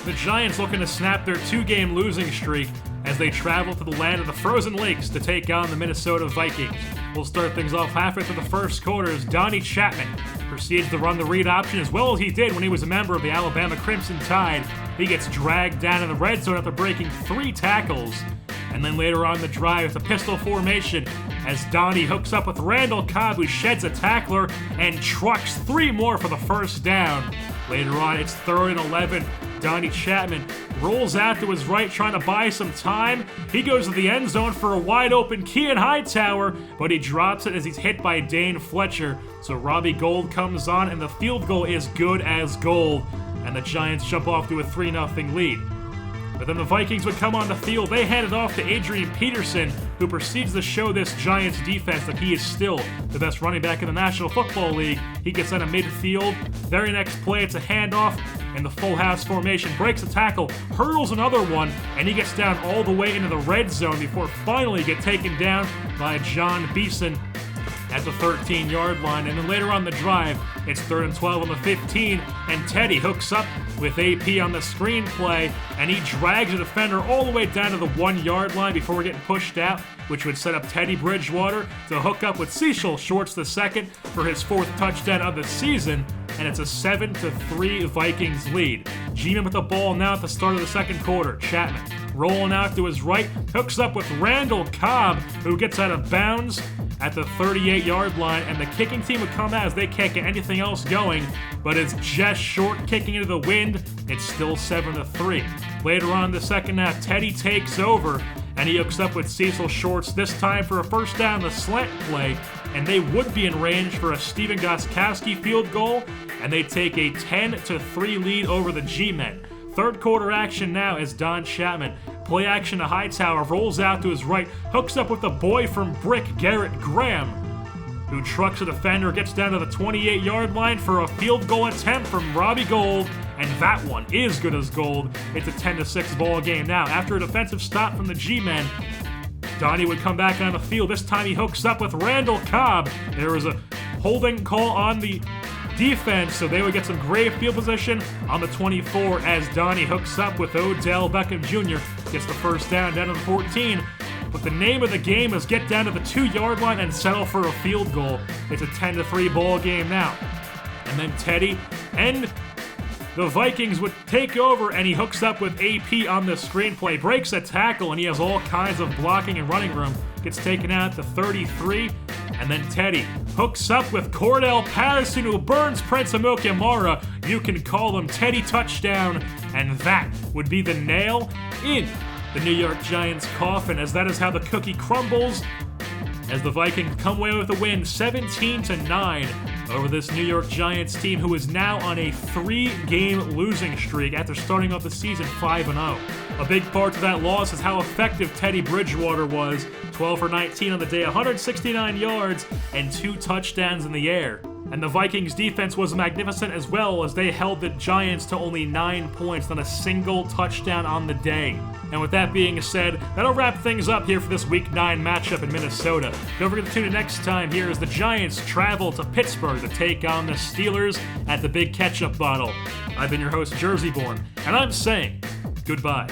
The Giants looking to snap their 2-game losing streak as they travel to the land of the frozen lakes to take on the Minnesota Vikings. We'll start things off halfway through the first quarter as Donnie Chapman proceeds to run the read option as well as he did when he was a member of the Alabama Crimson Tide. He gets dragged down in the red zone after breaking 3 tackles. And then later on in the drive, it's a pistol formation as Donnie hooks up with Randall Cobb, who sheds a tackler and trucks 3 more for the first down. Later on, it's 3rd and 11. Donnie Chapman rolls out to his right trying to buy some time. He goes to the end zone for a wide open Kean Hightower, but he drops it as he's hit by Dane Fletcher. So Robbie Gould comes on and the field goal is good as gold. And the Giants jump off to a 3-0 lead. But then the Vikings would come on the field. They hand it off to Adrian Peterson, who proceeds to show this Giants defense that he is still the best running back in the National Football League. He gets out of midfield. Very next play, it's a handoff, and the full house formation breaks a tackle, hurdles another one, and he gets down all the way into the red zone before finally get taken down by John Beeson at the 13-yard line. And then later on the drive, it's 3rd and 12 on the 15, and Teddy hooks up with AP on the screenplay, and he drags the defender all the way down to the 1-yard line before getting pushed out, which would set up Teddy Bridgewater to hook up with Cecil Shorts II for his 4th touchdown of the season, and it's a 7-3 Vikings lead. G-Man with the ball now at the start of the second quarter. Chapman rolling out to his right, hooks up with Randall Cobb, who gets out of bounds at the 38-yard line, and the kicking team would come out as they can't get anything else going, but it's just short kicking into the wind. It's still 7-3. Later on in the second half, Teddy takes over, and he hooks up with Cecil Shorts, this time for a first down the slant play, and they would be in range for a Steven Gostkowski field goal, and they take a 10-3 lead over the G-Men. Third quarter action now as Don Chapman, play action to Hightower, rolls out to his right, hooks up with the boy from Brick, Garrett Graham, who trucks a defender, gets down to the 28-yard line for a field goal attempt from Robbie Gould, and that one is good as gold. It's a 10-6 ball game now. After a defensive stop from the G-Men, Donnie would come back on the field. This time he hooks up with Randall Cobb. There was a holding call on the defense, so they would get some great field position on the 24 as Donnie hooks up with Odell Beckham Jr. Gets the first down to the 14. But the name of the game is get down to the 2-yard line and settle for a field goal. It's a 10-3 ball game now. And then Teddy and the Vikings would take over, and he hooks up with AP on the screenplay, breaks a tackle, and he has all kinds of blocking and running room. Gets taken out to 33, and then Teddy hooks up with Cordell Patterson, who burns Prince Amukamara. You can call him Teddy touchdown, and that would be the nail in the New York Giants' coffin, as that is how the cookie crumbles, as the Vikings come away with a win 17-9 over this New York Giants team, who is now on a 3-game losing streak after starting off the season 5-0. A big part of that loss is how effective Teddy Bridgewater was. 12 for 19 on the day, 169 yards, and 2 touchdowns in the air. And the Vikings defense was magnificent as well, as they held the Giants to only 9 points, not a single touchdown on the day. And with that being said, that'll wrap things up here for this Week 9 matchup in Minnesota. Don't forget to tune in next time here as the Giants travel to Pittsburgh to take on the Steelers at the Big Ketchup Bottle. I've been your host, JerseyBorn, and I'm saying goodbye.